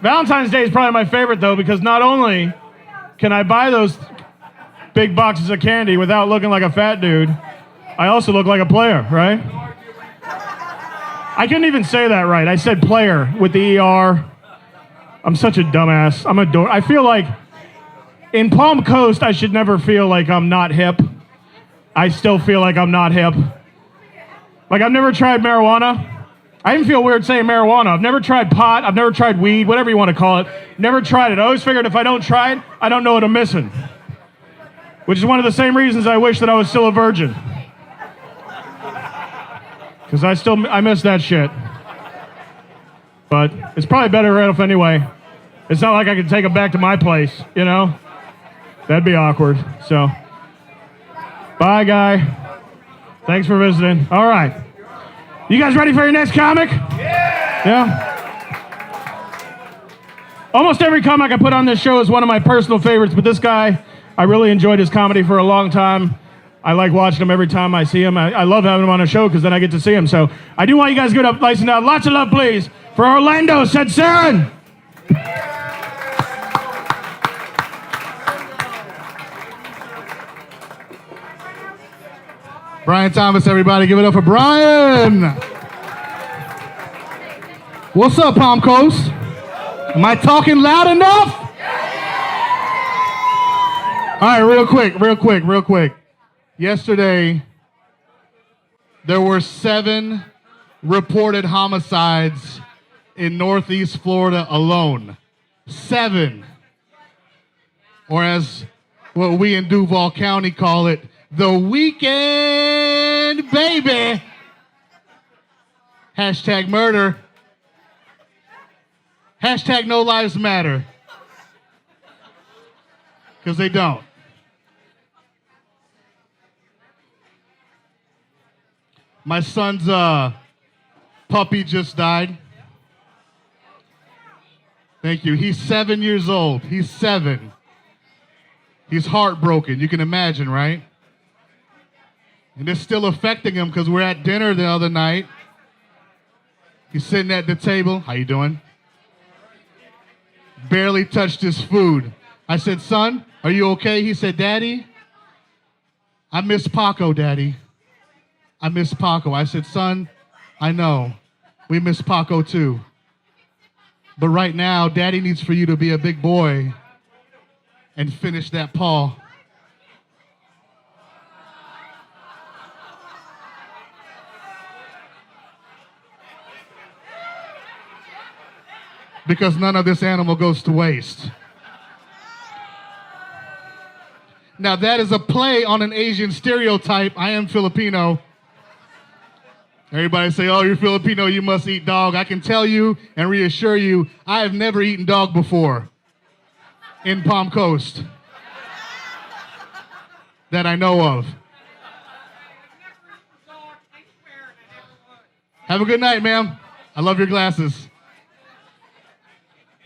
Valentine's Day is probably my favorite, though, because not only can I buy those big boxes of candy without looking like a fat dude, I also look like a player, right? I couldn't even say that right. I said player with the ER. I'm such a dumbass. I feel like in Palm Coast, I should never feel like I'm not hip. I still feel like I'm not hip. Like, I've never tried marijuana. I even feel weird saying marijuana. I've never tried pot. I've never tried weed, whatever you want to call it. Never tried it. I always figured if I don't try it, I don't know what I'm missing. Which is one of the same reasons I wish that I was still a virgin. Because I miss that shit. But it's probably better off anyway. It's not like I can take it back to my place, you know? That'd be awkward. So, bye, guy. Thanks for visiting. All right. You guys ready for your next comic? Yeah? Almost every comic I put on this show is one of my personal favorites, but this guy, I really enjoyed his comedy for a long time. I like watching him every time I see him. I love having him on a show because then I get to see him. So I do want you guys to get up, listen out. Lots of love, please, for Orlando Sadsarin. Brian Thomas, everybody. Give it up for Brian. What's up, Palm Coast? Am I talking loud enough? All right, real quick. Yesterday, there were 7 reported homicides in Northeast Florida alone. 7. Or as what we in Duval County call it, the weekend, baby. Hashtag murder. Hashtag no lives matter. Because they don't. My son's puppy just died. Thank you. He's 7 years old. He's 7. He's heartbroken. You can imagine, right? And it's still affecting him because we're at dinner the other night. He's sitting at the table. How you doing? Barely touched his food. I said, son, are you okay? He said, Daddy, I miss Paco, Daddy. I miss Paco. I said, son, I know. We miss Paco too. But right now, Daddy needs for you to be a big boy and finish that paw. Because none of this animal goes to waste. Now that is a play on an Asian stereotype. I am Filipino. Everybody say, oh, you're Filipino, you must eat dog. I can tell you and reassure you, I have never eaten dog before in Palm Coast that I know of. Have a good night, ma'am. I love your glasses.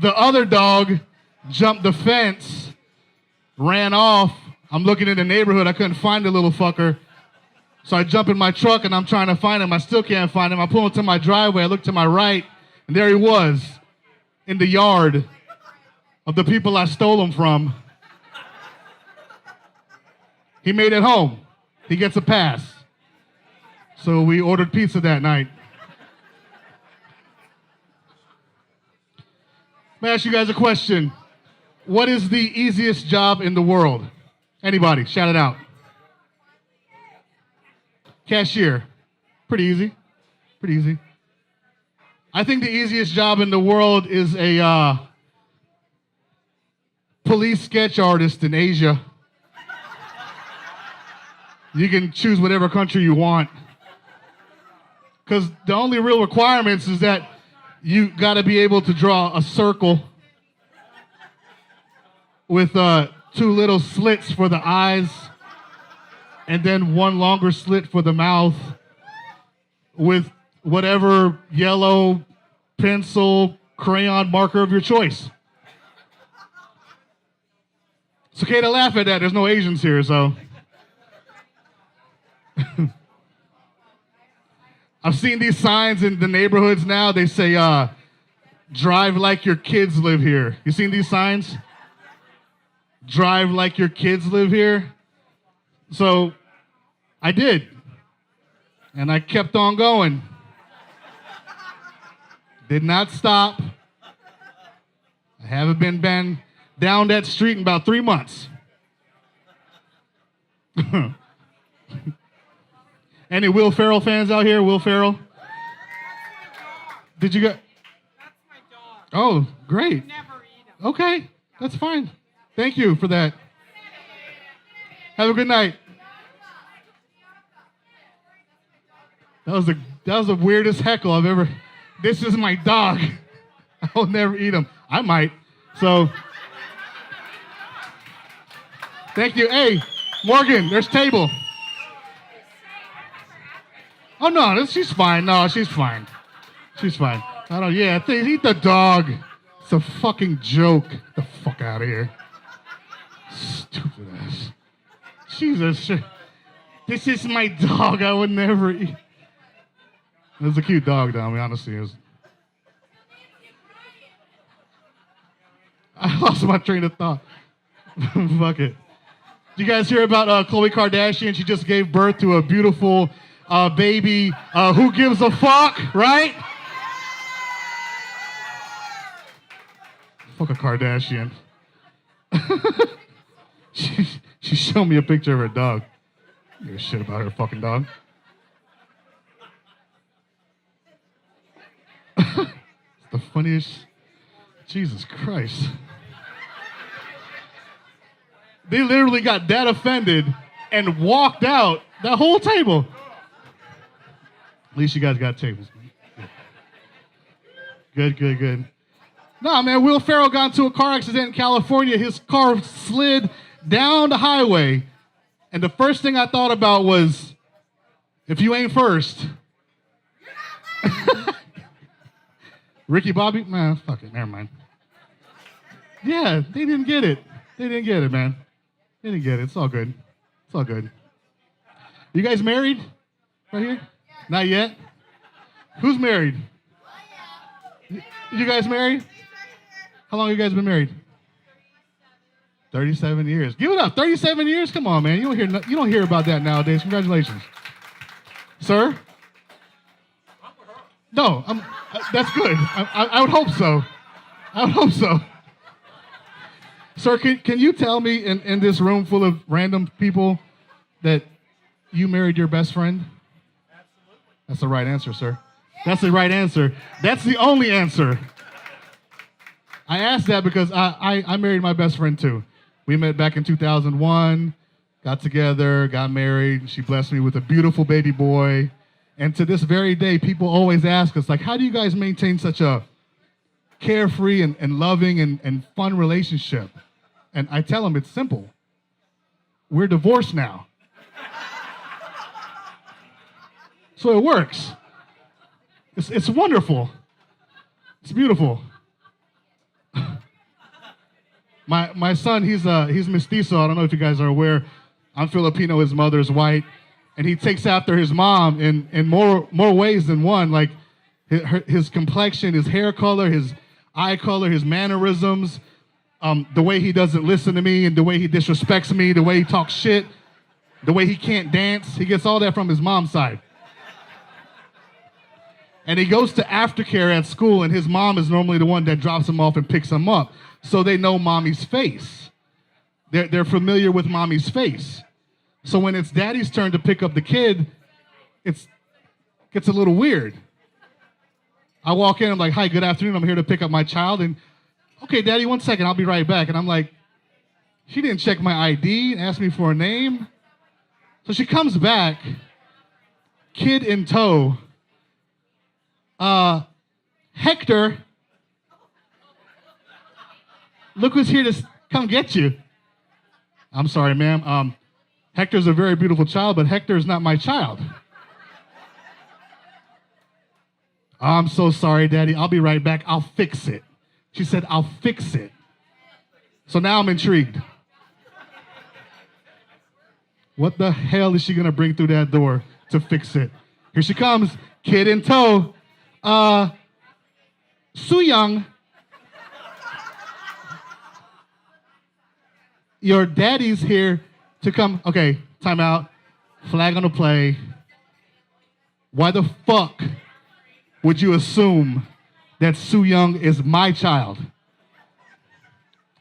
The other dog jumped the fence, ran off. I'm looking in the neighborhood. I couldn't find the little fucker. So I jump in my truck and I'm trying to find him. I still can't find him. I pull into my driveway. I look to my right, and there he was in the yard of the people I stole him from. He made it home. He gets a pass. So we ordered pizza that night. Let me ask you guys a question. What is the easiest job in the world? Anybody, shout it out. Cashier. Pretty easy. Pretty easy. I think the easiest job in the world is a police sketch artist in Asia. You can choose whatever country you want. Because the only real requirements is that you got to be able to draw a circle with 2 little slits for the eyes and then 1 longer slit for the mouth with whatever yellow pencil, crayon marker of your choice. It's okay to laugh at that. There's no Asians here, so. I've seen these signs in the neighborhoods now. They say, Drive like your kids live here. You seen these signs? Drive like your kids live here. So I did. And I kept on going. Did not stop. I haven't been down that street in about 3 months. Any Will Ferrell fans out here? Will Ferrell? Did you get? That's my dog. Oh, great. Never eat him. Okay, that's fine. Thank you for that. Have a good night. That was the weirdest heckle I've ever. This is my dog. I'll never eat him. I might. So, thank you. Hey, Morgan, there's table. Oh no, she's fine. No, she's fine. She's fine. I don't. Yeah, eat the dog. It's a fucking joke. Get the fuck out of here. Stupid ass. Jesus. This is my dog. I would never eat. It was a cute dog, though. I mean, honestly, it was. I lost my train of thought. Fuck it. Did you guys hear about Khloe Kardashian? She just gave birth to a beautiful baby. Who gives a fuck, right? Fuck a Kardashian. She showed me a picture of her dog. I don't give a shit about her fucking dog. It's the funniest. Jesus Christ. They literally got that offended and walked out that whole table. At least you guys got tables. Good. Nah, man, Will Ferrell got into a car accident in California. His car slid down the highway. And the first thing I thought about was, if you ain't first. Ricky Bobby? Man, fuck it, never mind. Yeah, they didn't get it. They didn't get it, man. They didn't get it. It's all good. It's all good. You guys married? Right here? Not yet? Who's married? You guys married? How long have you guys been married? 37 years. Give it up. 37 years? Come on, man. You don't hear about that nowadays. Congratulations. Sir? No, that's good. I would hope so. I would hope so. Sir, can you tell me in this room full of random people that you married your best friend? Absolutely. That's the right answer, sir. That's the right answer. That's the only answer. I asked that because I married my best friend too. We met back in 2001, got together, got married. She blessed me with a beautiful baby boy. And to this very day, people always ask us, like, how do you guys maintain such a carefree and loving and fun relationship? And I tell them it's simple. We're divorced now. So it works. It's wonderful. It's beautiful. My son, he's mestizo. I don't know if you guys are aware. I'm Filipino. His mother's white, and he takes after his mom in more ways than one. Like his complexion, his hair color, his eye color, his mannerisms, the way he doesn't listen to me, and the way he disrespects me, the way he talks shit, the way he can't dance. He gets all that from his mom's side. And he goes to aftercare at school, and his mom is normally the one that drops him off and picks him up. So they know mommy's face. They're familiar with mommy's face. So when it's daddy's turn to pick up the kid, it gets a little weird. I walk in, I'm like, hi, good afternoon. I'm here to pick up my child. And, okay, daddy, 1 second, I'll be right back. And I'm like, she didn't check my ID and ask me for a name. So she comes back, kid in tow. Hector, look who's here to come get you. I'm sorry, ma'am. Hector's a very beautiful child, but Hector is not my child. I'm so sorry, Daddy. I'll be right back. I'll fix it. She said, I'll fix it. So now I'm intrigued. What the hell is she going to bring through that door to fix it? Here she comes, kid in tow. Su Young, your daddy's here to come. Okay, time out. Flag on the play. Why the fuck would you assume that Soo Young is my child?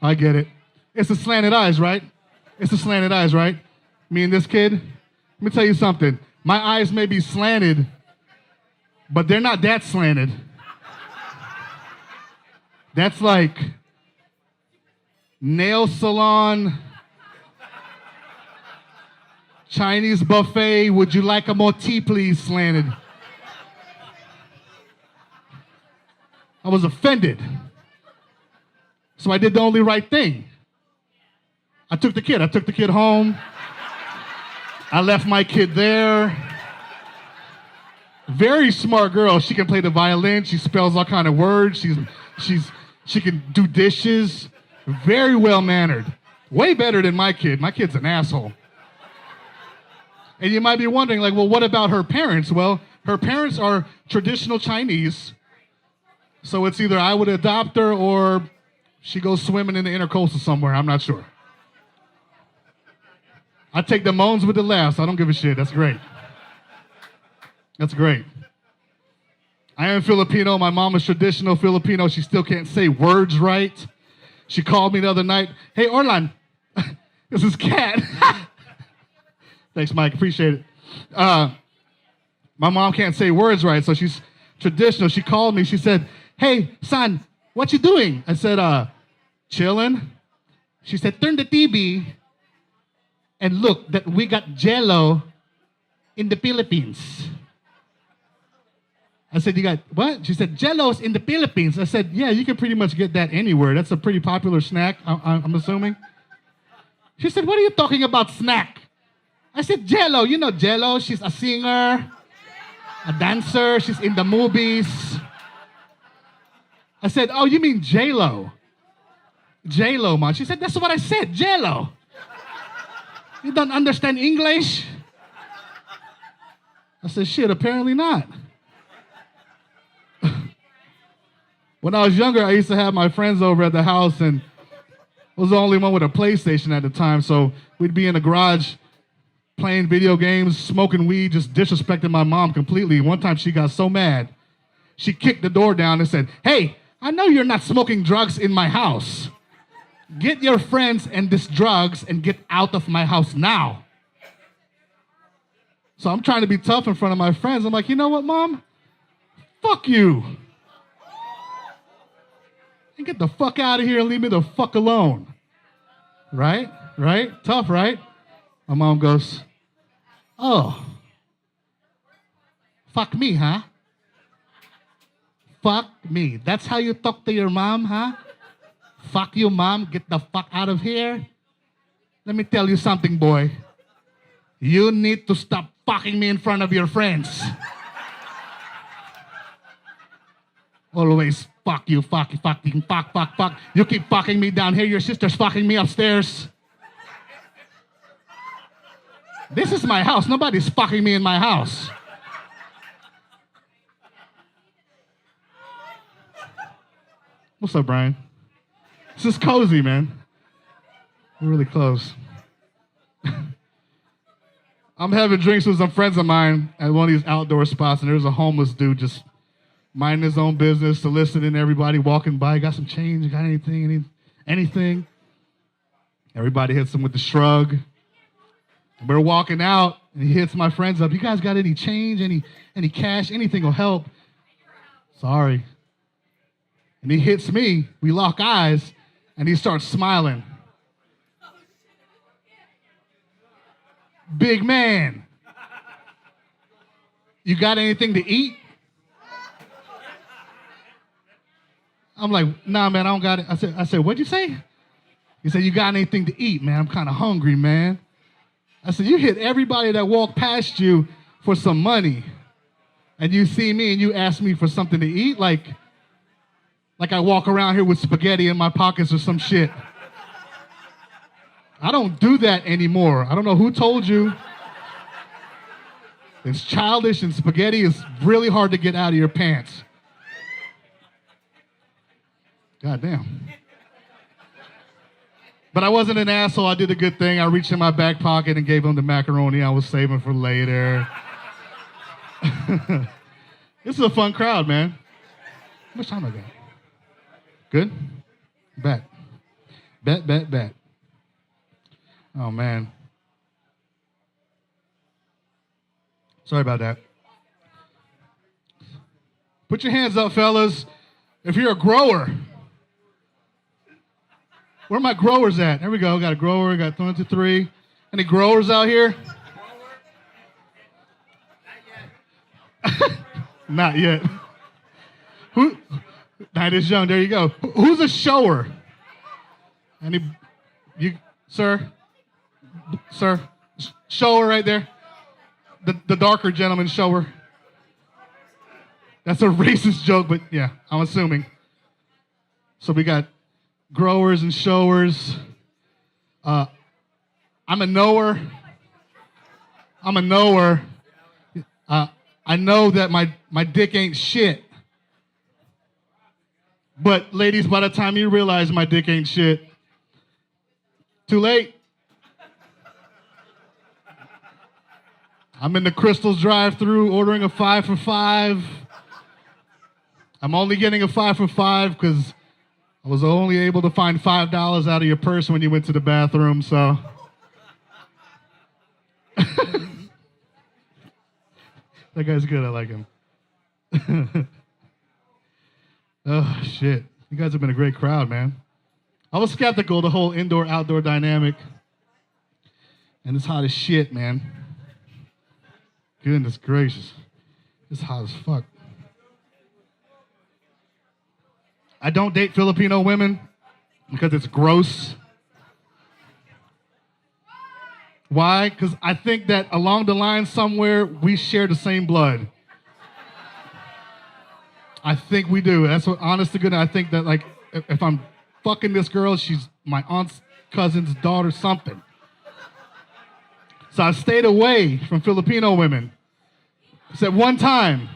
I get it. It's the slanted eyes, right? It's the slanted eyes, right? Me and this kid. Let me tell you something. My eyes may be slanted, but they're not that slanted. That's like nail salon, Chinese buffet, would you like a more tea, please, slanted. I was offended. So I did the only right thing. I took the kid home. I left my kid there. Very smart girl. She can play the violin. She spells all kind of words. She can do dishes. Very well-mannered. Way better than my kid. My kid's an asshole. And you might be wondering, like, well, what about her parents? Well, her parents are traditional Chinese. So it's either I would adopt her or she goes swimming in the intercoastal somewhere. I'm not sure. I take the moans with the laughs. I don't give a shit. That's great. That's great. I am Filipino. My mom is traditional Filipino. She still can't say words right. She called me the other night. Hey, Orlan, this is Kat. Thanks, Mike. Appreciate it. My mom can't say words right, so she's traditional. She called me. She said, hey, son, what you doing? I said, chilling. She said, turn the TV and look that we got Jello in the Philippines. I said, you got what? She said, Jello's in the Philippines. I said, yeah, you can pretty much get that anywhere. That's a pretty popular snack, I'm assuming. She said, what are you talking about snack? I said, Jello. You know Jello. She's a singer, a dancer. She's in the movies. I said, oh, you mean J-Lo. J-Lo, man. She said, that's what I said, Jello. You don't understand English? I said, shit, apparently not. When I was younger, I used to have my friends over at the house, and I was the only one with a PlayStation at the time, so we'd be in the garage playing video games, smoking weed, just disrespecting my mom completely. One time she got so mad, she kicked the door down and said, hey, I know you're not smoking drugs in my house. Get your friends and these drugs and get out of my house now. So I'm trying to be tough in front of my friends. I'm like, you know what, Mom? Fuck you. And get the fuck out of here and leave me the fuck alone. Right? Right? Tough, right? My mom goes, oh, fuck me, huh? Fuck me. That's how you talk to your mom, huh? Fuck you, Mom. Get the fuck out of here. Let me tell you something, boy. You need to stop fucking me in front of your friends. Always fuck you, fuck. You keep fucking me down here. Your sister's fucking me upstairs. This is my house. Nobody's fucking me in my house. What's up, Brian? This is cozy, man. We're really close. I'm having drinks with some friends of mine at one of these outdoor spots, and there's a homeless dude just minding his own business, soliciting everybody walking by. Got some change? Got anything? Anything? Everybody hits him with the shrug. We're walking out, and he hits my friends up. You guys got any change, any cash? Anything will help. Sorry. And he hits me. We lock eyes, and he starts smiling. Big man, you got anything to eat? I'm like, nah, man, I don't got it. I said, what'd you say? He said, you got anything to eat, man? I'm kind of hungry, man. I said, you hit everybody that walked past you for some money, and you see me and you ask me for something to eat, like I walk around here with spaghetti in my pockets or some shit. I don't do that anymore. I don't know who told you. It's childish, and spaghetti is really hard to get out of your pants. God damn. But I wasn't an asshole. I did a good thing. I reached in my back pocket and gave him the macaroni I was saving for later. This is a fun crowd, man. How much time I got? Good? Bet. Bet. Oh, man. Sorry about that. Put your hands up, fellas, if you're a grower. Where are my growers at? There we go. Got a grower. Got 1, 2, 3. Any growers out here? Not yet. Who? Night is young. There you go. Who's a shower? You, sir? Shower right there. The darker gentleman shower. That's a racist joke, but yeah, I'm assuming. So we got growers and showers. I'm a knower. I know that my dick ain't shit. But ladies, by the time you realize my dick ain't shit, too late. I'm in the Crystal's drive-thru ordering a 5 for $5. I'm only getting a 5 for $5 because I was only able to find $5 out of your purse when you went to the bathroom, so. That guy's good, I like him. Oh, shit. You guys have been a great crowd, man. I was skeptical, the whole indoor-outdoor dynamic. And it's hot as shit, man. Goodness gracious. It's hot as fuck. I don't date Filipino women because it's gross. Why? Because I think that along the line somewhere, we share the same blood. I think we do. That's what, honest to goodness, I think that, like, if I'm fucking this girl, she's my aunt's cousin's daughter, something. So I stayed away from Filipino women. Except one time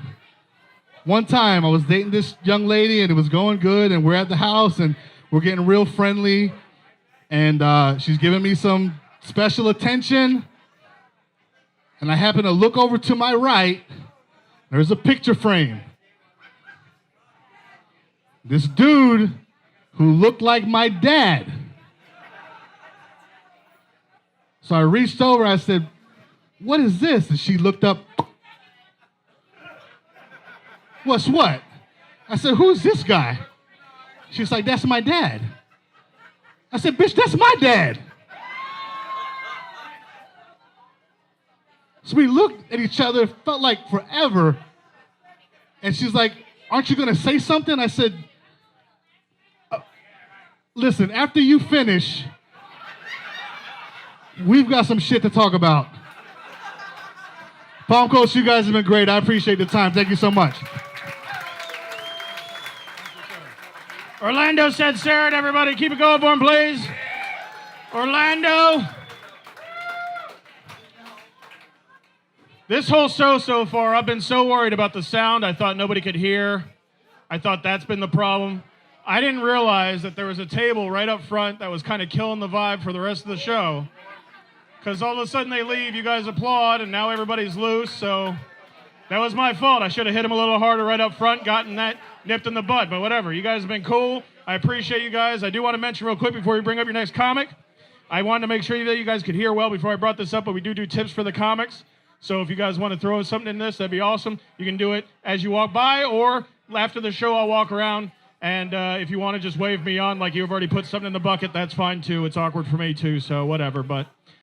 I was dating this young lady and it was going good and we're at the house and we're getting real friendly and she's giving me some special attention. And I happen to look over to my right. There's a picture frame. This dude who looked like my dad. So I reached over, I said, "What is this?" And she looked up. "What's what?" I said, "Who's this guy?" She's like, "That's my dad." I said, "Bitch, that's my dad." So we looked at each other, felt like forever. And she's like, "Aren't you going to say something?" I said, "Listen, after you finish, we've got some shit to talk about." Palm Coast, you guys have been great. I appreciate the time. Thank you so much. Orlando Sadsarin, everybody. Keep it going for him, please. Orlando. This whole show so far, I've been so worried about the sound. I thought nobody could hear. I thought that's been the problem. I didn't realize that there was a table right up front that was kind of killing the vibe for the rest of the show. Because all of a sudden they leave, you guys applaud, and now everybody's loose, so that was my fault. I should have hit him a little harder right up front, gotten that nipped in the bud, but whatever. You guys have been cool. I appreciate you guys. I do want to mention real quick before we bring up your next comic, I wanted to make sure that you guys could hear well before I brought this up, but we do tips for the comics. So if you guys want to throw something in this, that'd be awesome. You can do it as you walk by, or after the show, I'll walk around. And if you want to just wave me on like you've already put something in the bucket, that's fine too. It's awkward for me too, so whatever. But